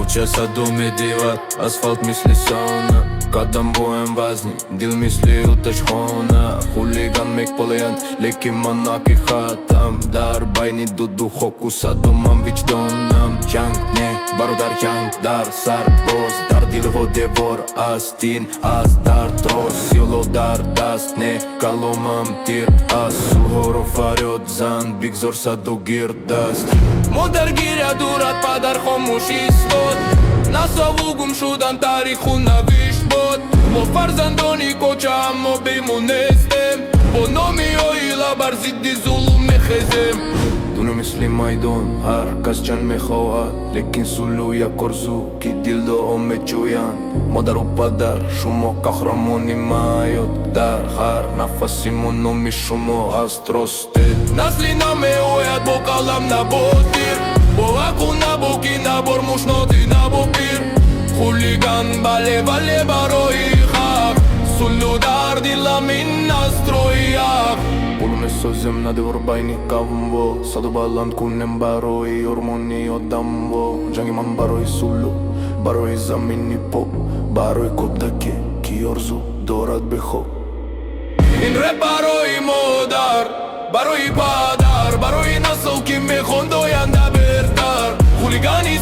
часаду медивад асфальт мисли сауна қадам боем вазни дил мисли уташхона хулиган мекполеянд лекин ман ҳақиқатам дар байни ду духоку саду ман виҷдонам ҷанг не бародар ҷанг дар сар боз дар дилҳо девор аст ин аз дард роз сило дар даст не каломам тир аст сулҳоро фарёд зан бигзор саду гирдаст модар гиря дурад падар хомӯш истод насову гум шудан тариху навишт бод мо фарзандони кӯча аммо бемонестем бо номи оила бар зидди зулм мехезем дуно мисли майдон ҳар кас ҷанг мехоҳад лекин сулҳу як орзу ки дилдоҳо мечӯянд модару падар шумо қаҳрамони маёд дар ҳар нафаси мо номи шумо аст росте насли намеояд бо қалам набо дир бо ақу набо ки набор мушноти набо пир хулиган бале бале барои хақ сулҳу дар дилам ин настрои ҳақ пулу месозем на девор байни кавмво саду баланд кунем барои ормони одамво ҷанги ман барои сулҳу барои замини поп барои кӯдаке ки орзу дорад бехоб ин рэп барои модар барои падар барои насл ки мехонд оянда бертар хулигани